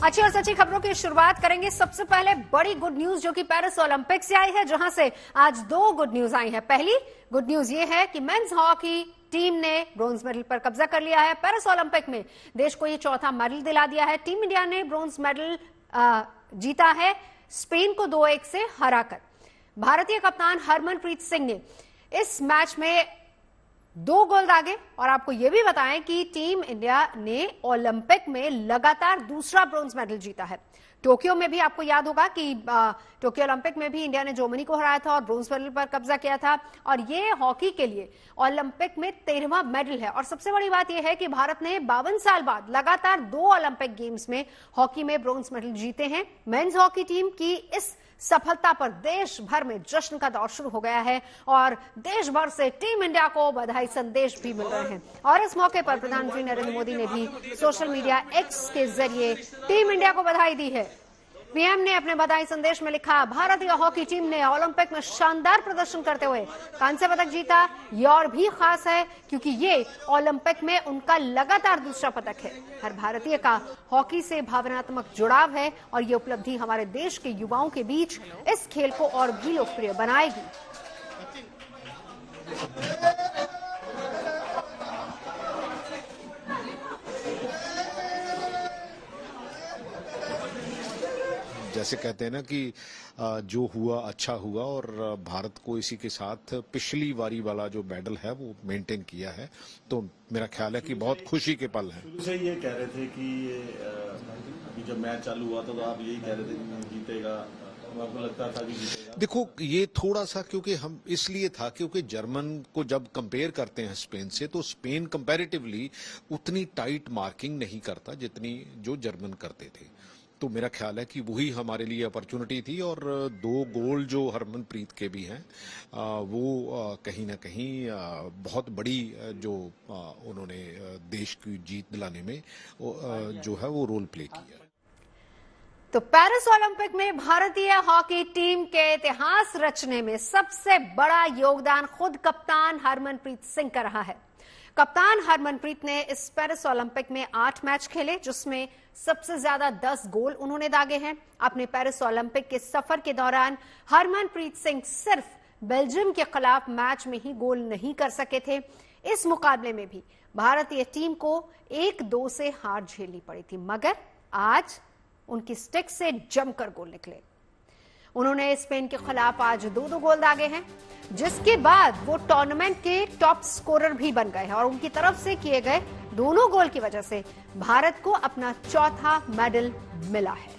अच्छी और सच्ची खबरों की शुरुआत करेंगे। सबसे पहले बड़ी गुड न्यूज जो कि पेरिस ओलंपिक से आई है, जहां से आज दो गुड न्यूज आई है। पहली गुड न्यूज ये है कि मेंस हॉकी टीम ने ब्रोंज मेडल पर कब्जा कर लिया है। पेरिस ओलंपिक में देश को ये चौथा मेडल दिला दिया है। टीम इंडिया ने ब्रोंज मेडल जीता है स्पेन को 2-1 से हराकर। भारतीय कप्तान हरमनप्रीत सिंह ने इस मैच में 2 गोल दागे। और आपको यह भी बताएं कि टीम इंडिया ने ओलंपिक में लगातार दूसरा ब्रोंज मेडल जीता है। टोक्यो में भी आपको याद होगा कि टोक्यो ओलंपिक में भी इंडिया ने जर्मनी को हराया था और ब्रोंज मेडल पर कब्जा किया था। और ये हॉकी के लिए ओलंपिक में 13वां मेडल है। और सबसे बड़ी बात यह है कि भारत ने 52 साल बाद लगातार 2 ओलंपिक गेम्स में हॉकी में ब्रोंज मेडल जीते हैं। मेंस हॉकी टीम की इस सफलता पर देश भर में जश्न का दौर शुरू हो गया है और देश भर से टीम इंडिया को बधाई संदेश भी मिल रहे हैं। और इस मौके पर प्रधानमंत्री नरेंद्र मोदी ने भी सोशल मीडिया एक्स के जरिए टीम इंडिया को बधाई दी है। पीएम ने अपने बधाई संदेश में लिखा, भारतीय हॉकी टीम ने ओलंपिक में शानदार प्रदर्शन करते हुए कांस्य पदक जीता। ये और भी खास है क्योंकि ये ओलंपिक में उनका लगातार दूसरा पदक है। हर भारतीय का हॉकी से भावनात्मक जुड़ाव है और ये उपलब्धि हमारे देश के युवाओं के बीच इस खेल को और भी लोकप्रिय बनाएगी। जैसे कहते हैं ना कि जो हुआ अच्छा हुआ और भारत को इसी के साथ पिछली बारी वाला जो मेडल है वो मेंटेन किया है, तो मेरा ख्याल है कि बहुत खुशी के पल हैं। शुरू से ये कह रहे थे कि जब मैच चालू हुआ तो आप यही कह रहे थे कि जीतेगा, आपको लगता था कि जीतेगा? देखो, ये थोड़ा सा क्योंकि हम इसलिए था क्योंकि जर्मन को जब कंपेयर करते हैं स्पेन से, तो स्पेन कंपैरेटिवली उतनी टाइट मार्किंग नहीं करता जितनी जो जर्मन करते थे। तो मेरा ख्याल है कि वही हमारे लिए अपॉर्चुनिटी थी। और 2 गोल जो हरमनप्रीत के भी हैं वो कहीं ना कहीं बहुत बड़ी जो उन्होंने देश की जीत दिलाने में जो है वो रोल प्ले किया। तो पेरिस ओलंपिक में भारतीय हॉकी टीम के इतिहास रचने में सबसे बड़ा योगदान खुद कप्तान हरमनप्रीत सिंह का रहा है। कप्तान हरमनप्रीत ने इस पेरिस ओलंपिक में 8 मैच खेले, जिसमें सबसे ज्यादा 10 गोल उन्होंने दागे हैं। अपने पेरिस ओलंपिक के सफर के दौरान हरमनप्रीत सिंह सिर्फ बेल्जियम के खिलाफ मैच में ही गोल नहीं कर सके थे। इस मुकाबले में भी भारतीय टीम को 1-2 से हार झेलनी पड़ी थी, मगर आज उनकी स्टिक से जमकर गोल निकले। उन्होंने स्पेन के खिलाफ आज 2-2 गोल दागे हैं, जिसके बाद वो टूर्नामेंट के टॉप स्कोरर भी बन गए हैं। और उनकी तरफ से किए गए दोनों गोल की वजह से भारत को अपना चौथा मेडल मिला है।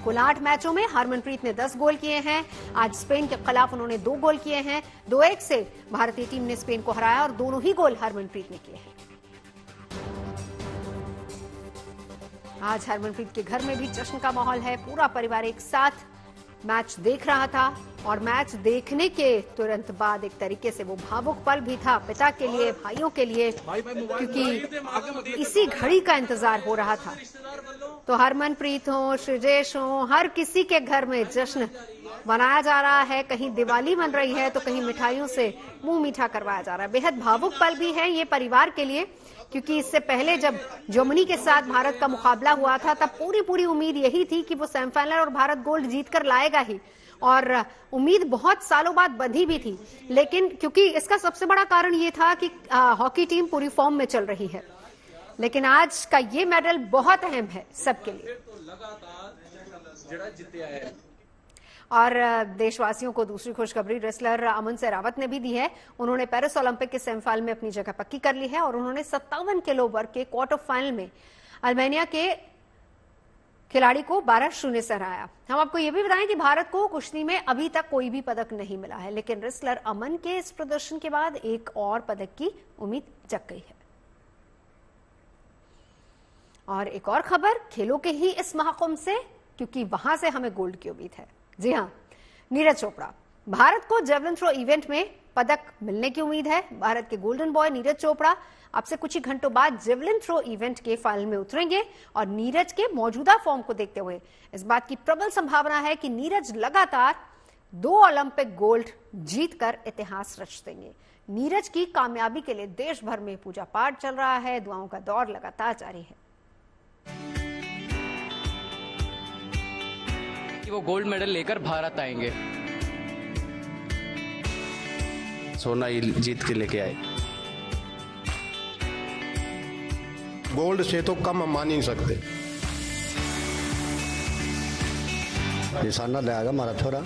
कुल 8 मैचों में हरमनप्रीत ने 10 गोल किए हैं। आज स्पेन के खिलाफ उन्होंने 2 गोल किए हैं। 2-1 से भारतीय टीम ने स्पेन को हराया और दोनों ही गोल हरमनप्रीत ने किए हैं। आज हरमनप्रीत के घर में भी जश्न का माहौल है। पूरा परिवार एक साथ मैच देख रहा था और मैच देखने के तुरंत बाद एक तरीके से वो भावुक पल भी था पिता के लिए, भाइयों के लिए, क्योंकि इसी घड़ी का इंतजार हो रहा था। तो हरमनप्रीत हो, श्रीजेश हो, हर किसी के घर में जश्न मनाया जा रहा है। कहीं दिवाली मन रही है तो कहीं मिठाइयों से मुंह मीठा करवाया जा रहा है। बेहद भावुक पल भी है ये परिवार के लिए, क्योंकि इससे पहले जब जर्मनी के साथ भारत का मुकाबला हुआ था तब पूरी उम्मीद यही थी कि वो सेमीफाइनल और भारत गोल्ड जीतकर लाएगा ही। और उम्मीद बहुत सालों बाद बंधी भी थी, लेकिन क्योंकि इसका सबसे बड़ा कारण ये था कि हॉकी टीम पूरी फॉर्म में चल रही है। लेकिन आज का ये मेडल बहुत अहम है सबके लिए। और देशवासियों को दूसरी खुशखबरी रेसलर अमन सेहरावत ने भी दी है। उन्होंने पेरिस ओलंपिक के सेमीफाइनल में अपनी जगह पक्की कर ली है और उन्होंने 57 किलो वर्ग के क्वार्टर फाइनल में अल्बानिया के खिलाड़ी को 12-0 से हराया। हम आपको यह भी बताएं कि भारत को कुश्ती में अभी तक कोई भी पदक नहीं मिला है, लेकिन रेसलर अमन के इस प्रदर्शन के बाद एक और पदक की उम्मीद जग गई है। और एक और खबर खेलों के ही इस महाकुंभ से, क्योंकि वहां से हमें गोल्ड की उम्मीद है। जी हां, नीरज चोपड़ा। भारत को जेवलिन थ्रो इवेंट में पदक मिलने की उम्मीद है। भारत के गोल्डन बॉय नीरज चोपड़ा अब से कुछ ही घंटों बाद जेवलिन थ्रो इवेंट के फाइनल में उतरेंगे और नीरज के मौजूदा फॉर्म को देखते हुए इस बात की प्रबल संभावना है कि नीरज लगातार 2 ओलंपिक गोल्ड जीतकर इतिहास रच देंगे। नीरज की कामयाबी के लिए देश भर में पूजा पाठ चल रहा है, दुआओं का दौर लगातार जारी है। कि वो गोल्ड मेडल लेकर भारत आएंगे। सोना जीत के लेके आए। गोल्ड से तो कम हम मान ही नहीं सकते। निशाना लगाएगा हमारा छोरा।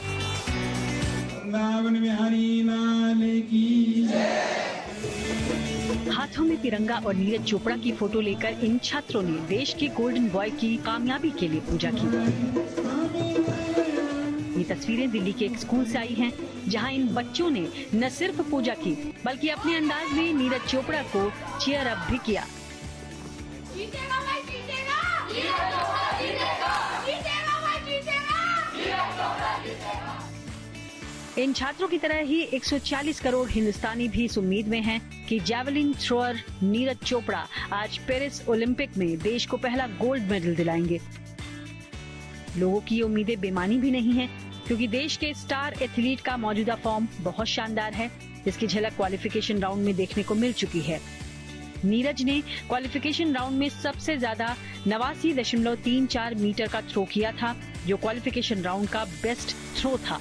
हाथों में तिरंगा और नीरज चोपड़ा की फोटो लेकर इन छात्रों ने देश के गोल्डन बॉय की कामयाबी के लिए पूजा की। ये तस्वीरें दिल्ली के एक स्कूल से आई हैं, जहां इन बच्चों ने न सिर्फ पूजा की बल्कि अपने अंदाज में नीरज चोपड़ा को चीयर अप भी किया। जीतेगा भाई, जीतेगा, जीतेगा, जीतेगा भाई, जीतेगा। इन छात्रों की तरह ही 140 करोड़ हिंदुस्तानी भी इस उम्मीद में हैं कि जैवलिन थ्रोअर नीरज चोपड़ा आज पेरिस ओलंपिक में देश को पहला गोल्ड मेडल दिलाएंगे। लोगों की ये उम्मीदें बेमानी भी नहीं है, क्योंकि देश के स्टार एथलीट का मौजूदा फॉर्म बहुत शानदार है, जिसकी झलक क्वालिफिकेशन राउंड में देखने को मिल चुकी है। नीरज ने क्वालिफिकेशन राउंड में सबसे ज्यादा 89.34 मीटर का थ्रो किया था, जो क्वालिफिकेशन राउंड का बेस्ट थ्रो था।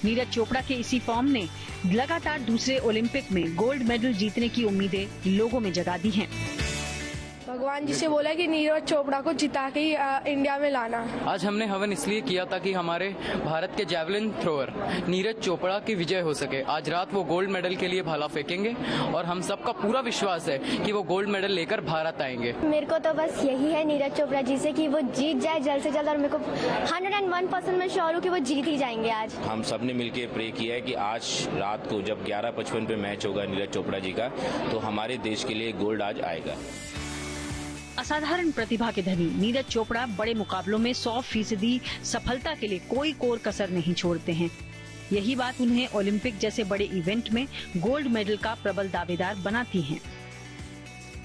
नीरज चोपड़ा के इसी फॉर्म ने लगातार दूसरे ओलंपिक में गोल्ड मेडल जीतने की उम्मीदें लोगों में जगा दी हैं। भगवान जी से बोला कि नीरज चोपड़ा को जिता के ही इंडिया में लाना। आज हमने हवन इसलिए किया था कि हमारे भारत के जैवलिन थ्रोअर नीरज चोपड़ा की विजय हो सके। आज रात वो गोल्ड मेडल के लिए भाला फेंकेंगे और हम सबका पूरा विश्वास है कि वो गोल्ड मेडल लेकर भारत आएंगे। मेरे को तो बस यही है नीरज चोपड़ा जी से कि वो जीत जाए जल्द से जल्द, और मेरे को 101% मैं श्योर हूँ कि वो जीत ही जाएंगे। आज हम सब ने मिलकर प्रे किया है कि आज रात को जब 11:55 पे मैच होगा नीरज चोपड़ा जी का, तो हमारे देश के लिए गोल्ड आज आएगा। असाधारण प्रतिभा के धनी नीरज चोपड़ा बड़े मुकाबलों में 100% सफलता के लिए कोई कोर कसर नहीं छोड़ते हैं। यही बात उन्हें ओलंपिक जैसे बड़े इवेंट में गोल्ड मेडल का प्रबल दावेदार बनाती है।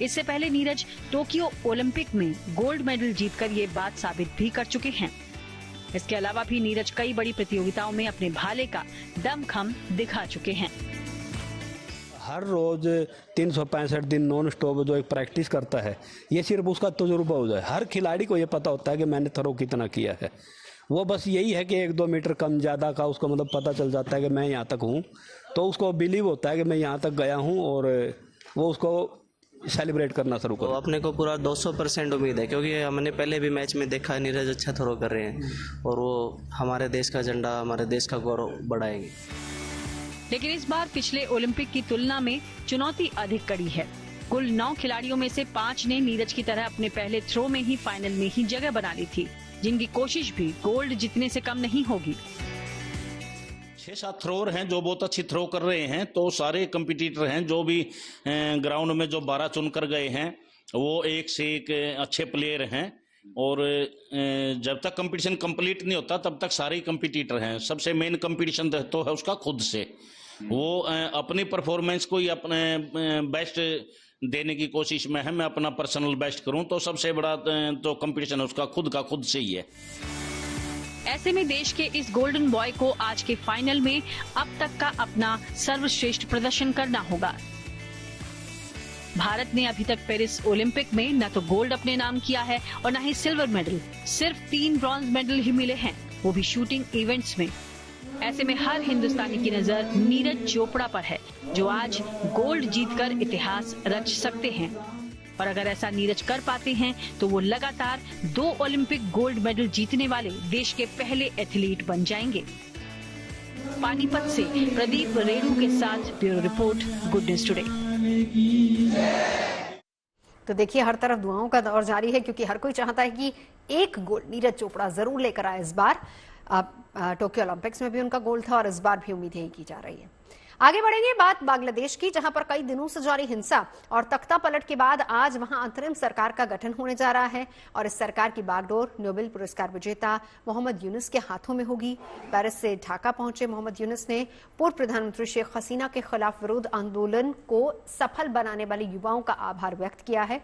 इससे पहले नीरज टोक्यो ओलंपिक में गोल्ड मेडल जीतकर ये बात साबित भी कर चुके हैं। इसके अलावा भी नीरज कई बड़ी प्रतियोगिताओं में अपने भाले का दमखम दिखा चुके हैं। हर रोज 365 दिन नॉन स्टॉप जो एक प्रैक्टिस करता है, ये सिर्फ उसका तजुर्बा हो जाए। हर खिलाड़ी को ये पता होता है कि मैंने थ्रो कितना किया है। वो बस यही है कि 1-2 मीटर कम ज़्यादा का उसको मतलब पता चल जाता है कि मैं यहाँ तक हूँ, तो उसको बिलीव होता है कि मैं यहाँ तक गया हूँ, और वो उसको सेलिब्रेट करना शुरू करो। अपने को पूरा 200% उम्मीद है, क्योंकि हमने पहले भी मैच में देखा नीरज अच्छा थ्रो कर रहे हैं और वो हमारे देश का झंडा, हमारे देश का गौरव बढ़ाएंगे। लेकिन इस बार पिछले ओलंपिक की तुलना में चुनौती अधिक कड़ी है। कुल 9 खिलाड़ियों में से 5 ने नीरज की तरह अपने पहले थ्रो में ही फाइनल में ही जगह बना ली थी, जिनकी कोशिश भी गोल्ड जीतने से कम नहीं होगी। 6-7 थ्रोअर हैं जो बहुत अच्छी थ्रो कर रहे हैं, तो सारे कंपटीटर हैं जो भी ग्राउंड में जो 12 चुन कर गए हैं वो एक से एक अच्छे प्लेयर हैं, और जब तक कंपटीशन कंप्लीट नहीं होता तब तक सारे ही कंपटीटर हैं। सबसे मेन कंपटीशन तो है उसका खुद से, वो अपनी परफॉर्मेंस को ही अपने बेस्ट देने की कोशिश में है। मैं अपना पर्सनल बेस्ट करूं तो सबसे बड़ा तो कंपटीशन उसका खुद से ही है। ऐसे में देश के इस गोल्डन बॉय को आज के फाइनल में अब तक का अपना सर्वश्रेष्ठ प्रदर्शन करना होगा। भारत ने अभी तक पेरिस ओलंपिक में न तो गोल्ड अपने नाम किया है और न ही सिल्वर मेडल, सिर्फ 3 ब्रॉन्ज मेडल ही मिले हैं, वो भी शूटिंग इवेंट्स में। ऐसे में हर हिंदुस्तानी की नजर नीरज चोपड़ा पर है, जो आज गोल्ड जीतकर इतिहास रच सकते हैं। और अगर ऐसा नीरज कर पाते हैं तो वो लगातार 2 ओलंपिक गोल्ड मेडल जीतने वाले देश के पहले एथलीट बन जाएंगे। पानीपत से प्रदीप रेणु के साथ bureau report, good news today. तो देखिए, हर तरफ दुआओं का दौर जारी है, क्योंकि हर कोई चाहता है कि एक गोल्ड नीरज चोपड़ा जरूर लेकर आए इस बार। अब टोक्यो ओलंपिक्स में भी उनका गोल्ड था और इस बार भी उम्मीद यही की जा रही है। आगे बढ़ेंगे, बात बांग्लादेश की, जहां पर कई दिनों से जारी हिंसा और तख्ता पलट के बाद आज वहां अंतरिम सरकार का गठन होने जा रहा है, और इस सरकार की बागडोर नोबेल पुरस्कार विजेता मोहम्मद यूनुस के हाथों में होगी। पेरिस से ढाका पहुंचे मोहम्मद यूनुस ने पूर्व प्रधानमंत्री शेख हसीना के खिलाफ विरोध आंदोलन को सफल बनाने वाले युवाओं का आभार व्यक्त किया है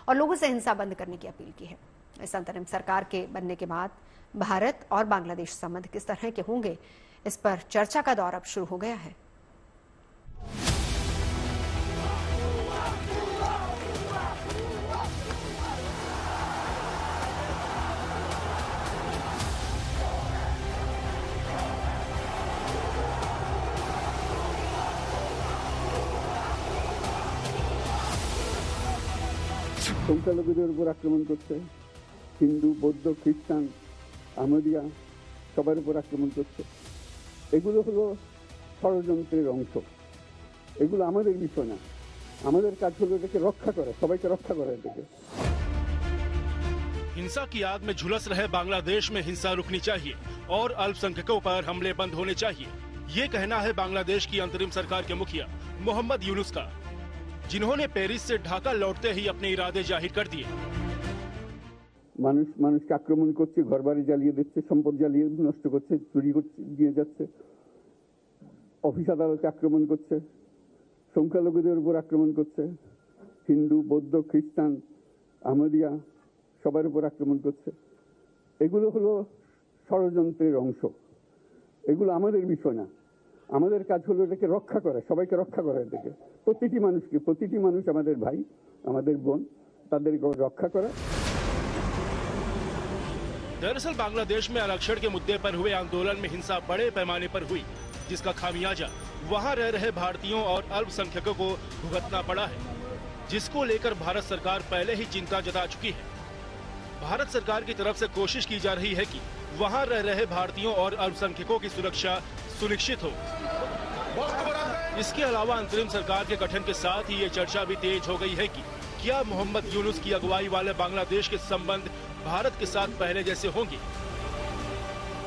और लोगों से हिंसा बंद करने की अपील की है। इस अंतरिम सरकार के बनने के बाद भारत और बांग्लादेश संबंध किस तरह के होंगे, इस पर चर्चा का दौर अब शुरू हो गया है। সংখ্যালঘুদের উপর আক্রমণ করছে, হিন্দু, বৌদ্ধ, খ্রিস্টান, আহমদিয়া সবার উপর আক্রমণ করছে। এগুলো হলো ষড়যন্ত্রের অংশ। এগুলো আমাদের বিষয় না। আমাদের কাজ হলো এটাকে রক্ষা করা, সবাইকে রক্ষা করা এটাকে। हिंसा की आग में झुलस रहे बांग्लादेश में हिंसा रुकनी चाहिए और अल्पसंख्यकों पर हमले बंद होने चाहिए, ये कहना है बांग्लादेश की अंतरिम सरकार के मुखिया मोहम्मद यूनुस का, जिन्होंने पेरिस से ढाका लौटते ही अपने इरादे जाहिर कर दिए। মানুষকে আক্রমণ করছে, ঘরবাড়ি জ্বালিয়ে দিচ্ছে, সম্পদ জ্বালিয়ে নষ্ট করছে, চুরি করছে, দিয়ে যাচ্ছে, অফিস আদালতে আক্রমণ করছে, সংখ্যালঘুদের উপর আক্রমণ করছে, হিন্দু, বৌদ্ধ, খ্রিস্টান, আহমদিয়া সবার উপর আক্রমণ করছে। এগুলো হলো ষড়যন্ত্রের অংশ। এগুলো আমাদের বিষয় না। আমাদের কাজ হলো এটাকে রক্ষা করা, সবাইকে রক্ষা করা এটাকে। প্রতিটি মানুষ আমাদের ভাই, আমাদের বোন, তাদেরকে রক্ষা করা। दरअसल बांग्लादेश में आरक्षण के मुद्दे पर हुए आंदोलन में हिंसा बड़े पैमाने पर हुई, जिसका खामियाजा वहां रह रहे भारतीयों और अल्पसंख्यकों को भुगतना पड़ा है, जिसको लेकर भारत सरकार पहले ही चिंता जता चुकी है। भारत सरकार की तरफ से कोशिश की जा रही है कि वहां रह रहे भारतीयों और अल्पसंख्यकों की सुरक्षा सुनिश्चित हो। इसके अलावा अंतरिम सरकार के गठन के साथ ही ये चर्चा भी तेज हो गई है कि क्या मोहम्मद यूनुस की अगुवाई वाले बांग्लादेश के संबंध भारत के साथ पहले जैसे होंगे।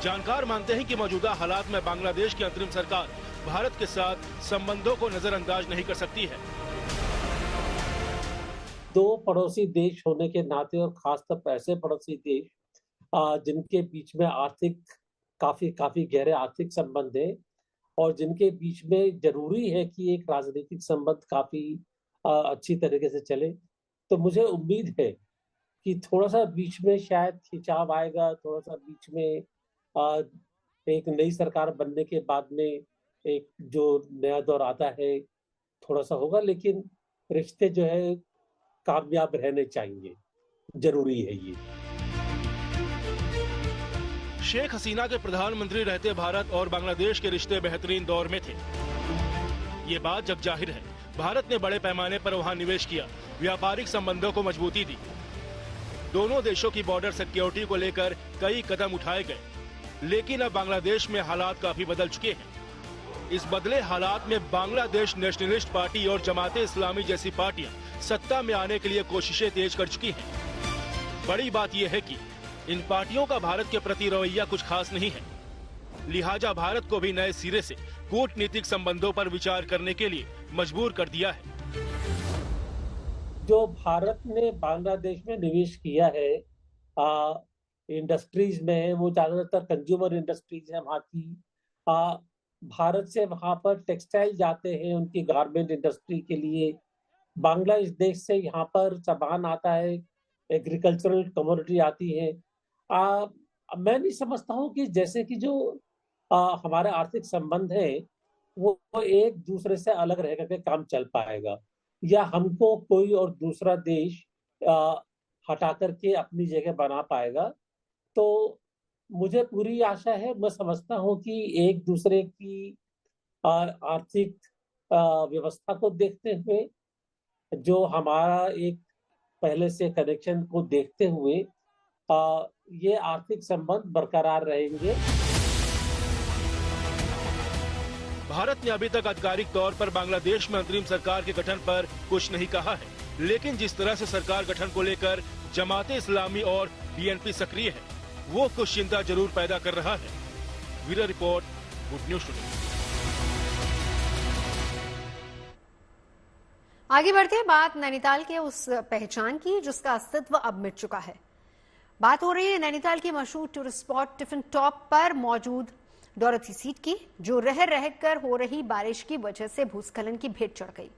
जानकार मानते हैं कि मौजूदा हालात में बांग्लादेश की अंतरिम सरकार भारत के साथ संबंधों को नजरअंदाज नहीं कर सकती है। दो पड़ोसी देश होने के नाते और खासतौर पर ऐसे पड़ोसी देश जिनके बीच में काफी गहरे आर्थिक संबंध है और जिनके बीच में जरूरी है कि एक राजनीतिक संबंध काफी अच्छी तरीके से चले, तो मुझे उम्मीद है कि थोड़ा सा बीच में शायद खिंचाव आएगा, थोड़ा सा बीच में एक नई सरकार बनने के बाद में एक जो नया दौर आता है थोड़ा सा होगा, लेकिन रिश्ते जो है कामयाब रहने चाहिए, जरूरी है ये। शेख हसीना के प्रधानमंत्री रहते भारत और बांग्लादेश के रिश्ते बेहतरीन दौर में थे। ये बात जग जाहिर है। भारत ने बड़े पैमाने पर वहां निवेश किया, व्यापारिक संबंधों को मजबूती दी। दोनों देशों की बॉर्डर सिक्योरिटी को लेकर कई कदम उठाए गए, लेकिन अब बांग्लादेश में हालात काफी बदल चुके हैं। इस बदले हालात में बांग्लादेश नेशनलिस्ट पार्टी और जमाते इस्लामी जैसी पार्टियां सत्ता में आने के लिए कोशिशें तेज कर चुकी हैं। बड़ी बात यह है कि इन पार्टियों का भारत के प्रति रवैया कुछ खास नहीं है, लिहाजा भारत को भी नए सिरे से कूटनीतिक संबंधों पर विचार करने के लिए मजबूर कर दिया है। जो भारत ने बांग्लादेश में निवेश किया है इंडस्ट्रीज में, वो ज्यादातर कंज्यूमर इंडस्ट्रीज है वहाँ की। भारत से वहाँ पर टेक्सटाइल जाते हैं उनकी गारमेंट इंडस्ट्री के लिए। बांग्लादेश से यहाँ पर सामान आता है, एग्रीकल्चरल कमोडिटी आती है। मैं नहीं समझता हूँ कि जैसे कि जो हमारे आर्थिक संबंध है वो एक दूसरे से अलग रह करके काम चल पाएगा, या हमको कोई और दूसरा देश हटा करके अपनी जगह बना पाएगा। तो मुझे पूरी आशा है, मैं समझता हूँ कि एक दूसरे की आर्थिक व्यवस्था को देखते हुए, जो हमारा एक पहले से कनेक्शन को देखते हुए ये आर्थिक संबंध बरकरार रहेंगे। भारत ने अभी तक आधिकारिक तौर पर बांग्लादेश में अंतरिम सरकार के गठन पर कुछ नहीं कहा है, लेकिन जिस तरह से सरकार गठन को लेकर जमाते इस्लामी और बीएनपी सक्रिय है, वो कुछ चिंता जरूर पैदा कर रहा है। Bureau report, good news today. आगे बढ़ते हैं, बात नैनीताल के उस पहचान की जिसका अस्तित्व अब मिट चुका है। बात हो रही है नैनीताल की मशहूर टूरिस्ट स्पॉट टिफिन टॉप पर मौजूद डोरथी सीट की, जो रह कर हो रही बारिश की वजह से भूस्खलन की भेंट चढ़ गई।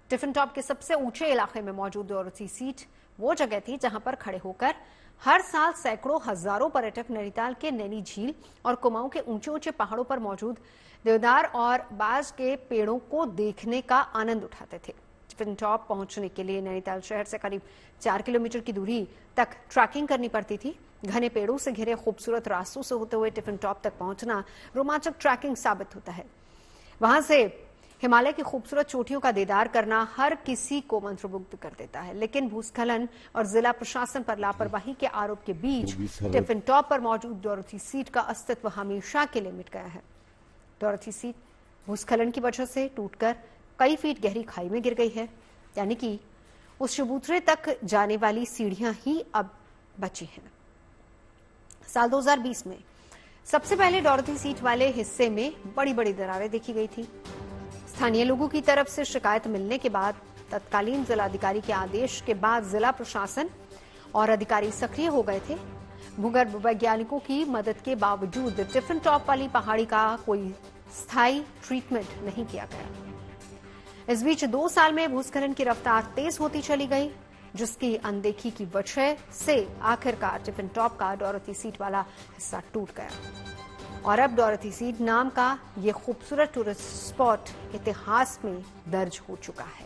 टिफिन टॉप के सबसे ऊंचे इलाके में मौजूद डोरथी सीट वो जगह थी जहां पर खड़े होकर हर साल सैकड़ों हजारों पर्यटक नैनीताल के नैनी झील और कुमाऊं के ऊंचे ऊंचे पहाड़ों पर मौजूद देवदार और बाज के पेड़ों को देखने का आनंद उठाते थे। टिफिन टॉप पहुंचने के लिए नैनीताल शहर से करीब 4 किलोमीटर की दूरी तक ट्रैकिंग करनी पड़ती थी। घने पेड़ों से घिरे खूबसूरत रास्तों से होते हुए टिफिन टॉप तक पहुंचना रोमांचक ट्रैकिंग साबित होता है। वहां से हिमालय की खूबसूरत चोटियों का दीदार करना हर किसी को मंत्रमुग्ध कर देता है, लेकिन भूस्खलन और जिला प्रशासन पर लापरवाही के आरोप के बीच टिफिन टॉप पर मौजूद डोरथी सीट का अस्तित्व हमेशा के लिए मिट गया है। डोरथी सीट भूस्खलन की वजह से टूटकर कई फीट गहरी खाई में गिर गई है, यानी कि उस चबूतरे तक जाने वाली सीढ़ियां ही अब बची हैं। साल 2020 में सबसे पहले डोरथी सीट वाले हिस्से में बड़ी बड़ी दरारें देखी गई थी। स्थानीय लोगों की तरफ से शिकायत मिलने के बाद तत्कालीन जिलाधिकारी के आदेश के बाद जिला प्रशासन और अधिकारी सक्रिय हो गए थे। भूगर्भ वैज्ञानिकों की मदद के बावजूद टिफिन टॉप वाली पहाड़ी का कोई स्थायी ट्रीटमेंट नहीं किया गया। इस बीच 2 साल में भूस्खलन की रफ्तार तेज होती चली गई, जिसकी अनदेखी की वजह से आखिरकार टिफिन टॉप का डोरथी सीट वाला हिस्सा टूट गया और अब डोरथी सीट नाम का ये खूबसूरत टूरिस्ट स्पॉट इतिहास में दर्ज हो चुका है।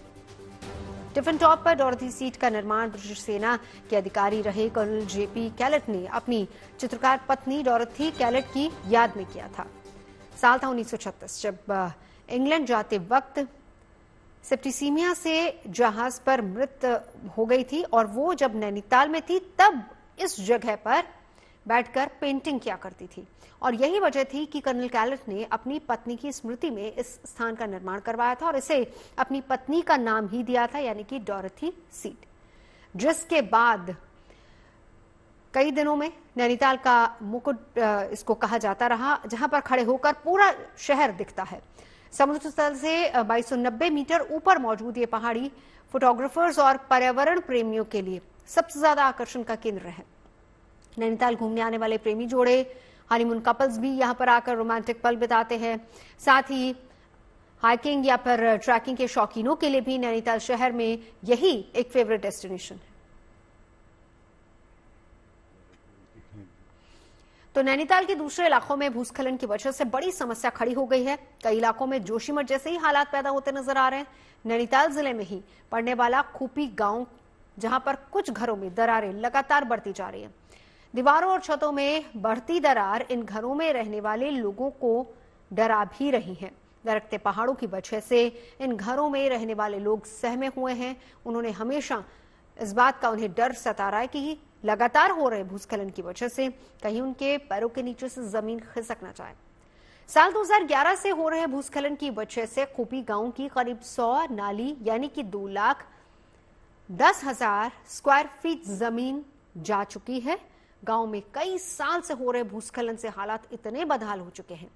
टिफिन टॉप पर डोरथी सीट का निर्माण ब्रिटिश सेना के अधिकारी रहे कर्नल जेपी कैलेट ने अपनी चित्रकार पत्नी डोरथी कैलेट की याद में किया था। साल था 1936, जब इंग्लैंड जाते वक्त सेप्टिसीमिया से जहाज पर मृत हो गई थी और वो जब नैनीताल में थी तब इस जगह पर बैठकर पेंटिंग किया करती थी और यही वजह थी कि कर्नल कैलेट ने अपनी पत्नी की स्मृति में इस स्थान का निर्माण करवाया था और इसे अपनी पत्नी का नाम ही दिया था, यानी कि डोरथी सीट, जिसके बाद कई दिनों में नैनीताल का मुकुट इसको कहा जाता रहा, जहां पर खड़े होकर पूरा शहर दिखता है। समुद्र तल से 2290 मीटर ऊपर मौजूद ये पहाड़ी फोटोग्राफर्स और पर्यावरण प्रेमियों के लिए सबसे ज्यादा आकर्षण का केंद्र है। नैनीताल घूमने आने वाले प्रेमी जोड़े, हनीमून कपल्स भी यहां पर आकर रोमांटिक पल बिताते हैं। साथ ही हाइकिंग या फिर ट्रैकिंग के शौकीनों के लिए भी नैनीताल शहर में यही एक फेवरेट डेस्टिनेशन है। तो नैनीताल के दूसरे इलाकों में भूस्खलन की वजह से बड़ी समस्या खड़ी हो गई है। कई इलाकों में जोशीमठ जैसे ही हालात पैदा होते नजर आ रहे हैं। नैनीताल जिले में ही पड़ने वाला खूपी गांव, जहां पर कुछ घरों में दरारें लगातार बढ़ती जा रही हैं। दीवारों और छतों में बढ़ती दरार इन घरों में रहने वाले लोगों को डरा भी रही है। दरकते पहाड़ों की वजह से इन घरों में रहने वाले लोग सहमे हुए हैं। उन्होंने हमेशा इस बात का उन्हें डर सता रहा है कि लगातार हो रहे भूस्खलन की वजह से कहीं उनके पैरों के नीचे से जमीन खिसक ना जाए। साल 2011 से हो रहे भूस्खलन की वजह से खूपी गांव की करीब 100 नाली यानी कि 2,10,000 स्क्वायर फीट जमीन जा चुकी है। गांव में कई साल से हो रहे भूस्खलन से हालात इतने बदहाल हो चुके हैं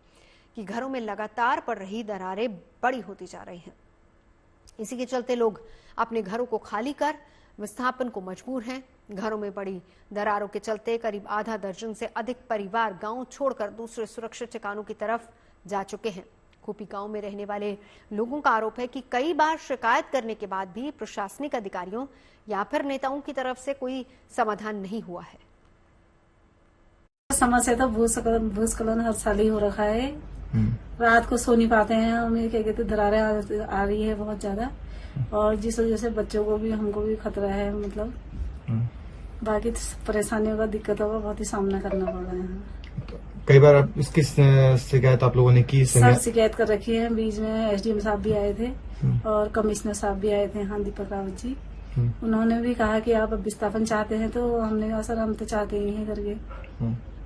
कि घरों में लगातार पड़ रही दरारें बड़ी होती जा रही हैं। इसी के चलते लोग अपने घरों को खाली कर विस्थापन को मजबूर हैं। घरों में बड़ी दरारों के चलते करीब आधा दर्जन से अधिक परिवार गांव छोड़कर दूसरे सुरक्षित ठिकानों की तरफ जा चुके हैं। खूपी गांव में रहने वाले लोगों का आरोप है कि कई बार शिकायत करने के बाद भी प्रशासनिक अधिकारियों या फिर नेताओं की तरफ से कोई समाधान नहीं हुआ है। समस्या तो भूस्खलन हर साल ही हो रखा है। रात को सो नहीं पाते हैं, हमें क्या कहते दरारें आ रही है बहुत ज्यादा और जिस वजह से बच्चों को भी हमको भी खतरा है। मतलब बाकी परेशानियों का दिक्कतों का बहुत ही सामना करना पड़ रहा है। कई बार इसकी शिकायत आप लोगों ने की? सर शिकायत कर रखी है। बीच में एसडीएम साहब भी आए थे और कमिश्नर साहब भी आए थे, हाँ दीपक रावत जी। उन्होंने भी कहा कि आप अब विस्थापन चाहते हैं, तो हमने कहा सर हम तो चाहते ही हैं करके।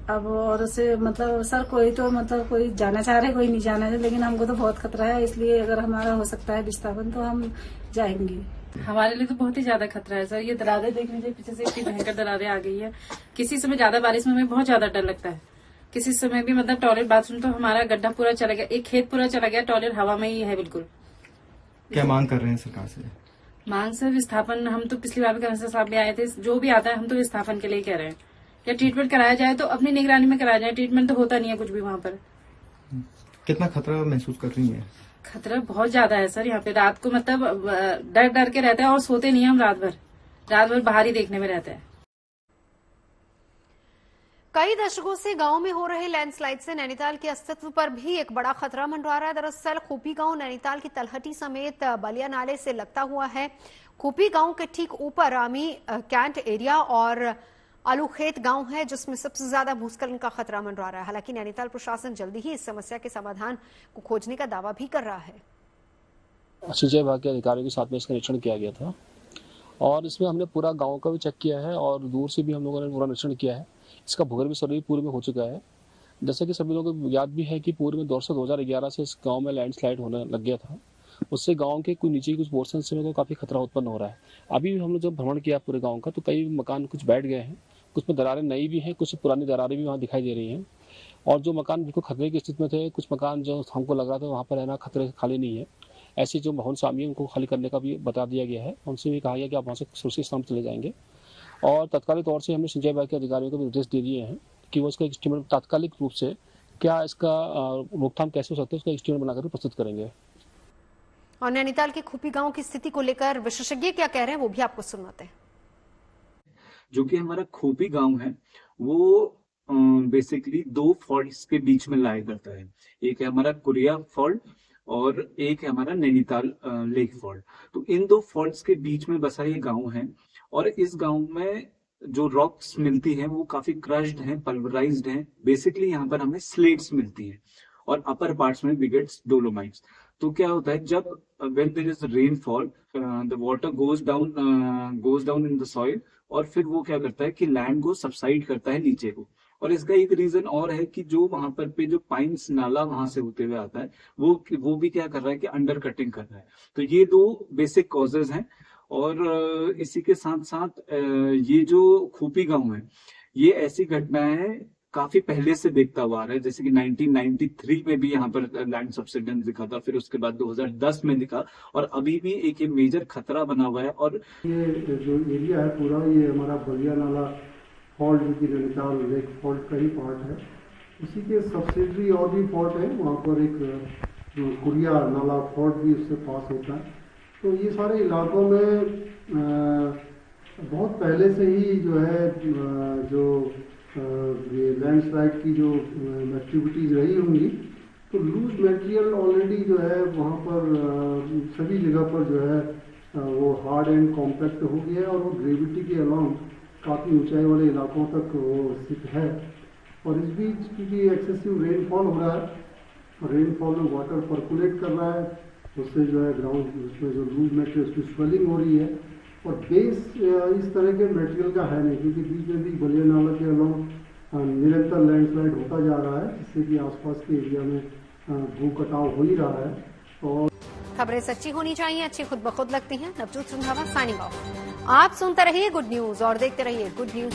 अब और से मतलब सर कोई तो मतलब कोई जाना चाह रहे कोई नहीं जाना है, लेकिन हमको तो बहुत खतरा है, इसलिए अगर हमारा हो सकता है विस्थापन तो हम जाएंगे। हमारे लिए तो बहुत ही ज्यादा खतरा है सर। ये दरारें देख लीजिए, पीछे से इतनी भयंकर दरारें आ गई है। किसी समय ज्यादा बारिश में हमें बहुत ज्यादा डर लगता है। किसी समय भी मतलब टॉयलेट बाथरूम तो हमारा गड्ढा पूरा चला गया, एक खेत पूरा चला गया, टॉयलेट हवा में ही है बिल्कुल। क्या मांग कर रहे हैं सरकार से? मांग सर विस्थापन, हम तो पिछली बार भी कमिश्नर साहब भी आए थे, जो भी आता है हम तो विस्थापन के लिए कह रहे हैं। या ट्रीटमेंट कराया जाए तो अपनी निगरानी में कराया जाए, ट्रीटमेंट तो होता नहीं है कुछ भी वहाँ पर। कितना खतरा महसूस कर रही है? खतरा बहुत ज्यादा है सर। यहाँ पे रात को मतलब डर डर के रहते हैं और सोते नहीं है हम रात भर बाहर ही देखने में रहते हैं। कई दशकों से गांव में हो रहे लैंडस्लाइड से नैनीताल के अस्तित्व पर भी एक बड़ा खतरा मंडरा रहा है। दरअसल खूपी गांव नैनीताल की तलहटी समेत बलिया नाले से लगता हुआ है। खूपी गांव के ठीक ऊपर रामी कैंट एरिया और आलूखेत गांव है, जिसमें सबसे ज्यादा भूस्खलन का खतरा मंडरा रहा है। हालांकि नैनीताल प्रशासन जल्दी ही इस समस्या के समाधान को खोजने का दावा भी कर रहा है। सिंचाई विभाग के अधिकारियों के साथ में इसका निरीक्षण किया गया था और इसमें हमने पूरा गांव का भी चेक किया है और दूर से भी हम लोगों ने पूरा निरीक्षण किया है। इसका भूगर्भ सर्वे पूरे में हो चुका है। जैसे कि सभी लोगों को याद भी है कि पूर्व में 2011 से इस गांव में लैंडस्लाइड होने लग गया था। उससे गांव के कुछ नीचे कुछ पोर्शन से को काफ़ी खतरा उत्पन्न हो रहा है। अभी भी हम लोग जब भ्रमण किया पूरे गाँव का तो कई मकान कुछ बैठ गए हैं, कुछ में दरारें नई भी हैं, कुछ पुरानी दरारें भी वहाँ दिखाई दे रही हैं और जो मकान बिल्कुल खतरे की स्थिति में थे, कुछ मकान जो हमको लग रहा था वहाँ पर रहना खतरे खाली नहीं है, ऐसे जो भवन स्वामी है उनको खाली करने का भी बता दिया गया है। उनसे भी कहा गया कि आप वहाँ से सुरक्षित स्थान चले जाएंगे और तत्कालिक तौर से हमने सिंचाई विभाग के अधिकारियों को भी निर्देश दे दिए हैं कि वो इसका एस्टीमेट तात्कालिक रूप से क्या इसका रोकथाम कैसे हो सकता है उसका एस्टीमेट बनाकर प्रस्तुत करेंगे। और नैनीताल के खूपी गांव की स्थिति को लेकर विशेषज्ञ क्या कह रहे हैं वो भी आपको सुनाते हैं। जो कि हमारा खूपी गांव है वो बेसिकली दो फॉल्ट्स के बीच में लाया करता है। एक है हमारा कुरिया फॉल्ट और एक है हमारा नैनीताल लेक फॉल्ट। तो इन दो फॉल्ट्स के बीच में बसा ये गांव है और इस गांव में जो रॉक्स मिलती हैं वो काफी क्रश्ड हैं, पल्वराइज्ड हैं। बेसिकली यहाँ पर हमें स्लेट्स मिलती हैं और अपर पार्ट्स में बिगेट्स, डोलोमाइट्स। तो क्या होता है जब when there is rainfall the water goes down in the soil और फिर वो क्या करता है कि लैंड को सबसाइड करता है नीचे को। और इसका एक रीजन और है कि जो वहां पर पे जो पाइन्स नाला वहां से होते हुए आता है वो भी क्या कर रहा है कि अंडर कटिंग कर रहा है। तो ये दो बेसिक कॉजेज हैं और इसी के साथ साथ ये जो खूपी गांव है ये ऐसी घटनाएं काफी पहले से देखता हुआ आ रहा है। जैसे कि 1993 में भी यहाँ पर लैंड सबसिडेंस दिखा था, फिर उसके बाद 2010 में दिखा और अभी भी एक ये मेजर खतरा बना हुआ है। और ये जो एरिया है पूरा ये हमारा बलिया नाला फॉल्ट जो कि नैनीताल लेक फॉल्ट का ही पार्ट है। उसी के सब्सिडरी और भी फॉल्ट है, वहाँ पर एक कुरिया नाला फॉल्ट भी उससे पास होता है। तो ये सारे इलाकों में बहुत पहले से ही जो है जो ये लैंडस्लाइड की जो एक्टिविटीज रही होंगी तो लूज मटेरियल ऑलरेडी जो है वहाँ पर सभी जगह पर जो है वो हार्ड एंड कॉम्पैक्ट हो गया है और वो ग्रेविटी के अलाउंग काफ़ी ऊंचाई वाले इलाकों तक वो स्थित है। और इस बीच क्योंकि एक्सेसिव रेनफॉल हो रहा है, रेनफॉल में वाटर पर्कुलेट कर रहा है, उससे जो है ग्राउंड उसमें जो लूज मटेरियल उसकी स्वेलिंग हो रही है और बेस इस तरह के मटेरियल का है नहीं क्योंकि बीच में भी बलिया नाला के अलावा निरंतर लैंडस्लाइड होता जा रहा है जिससे कि आसपास के एरिया में भू कटाव हो ही रहा है। और खबरें सच्ची होनी चाहिए, अच्छी खुद ब खुद लगती हैं। नवजोत सिंघावा साइनिंग ऑफ। आप सुनते रहिए गुड न्यूज और देखते रहिए गुड न्यूज।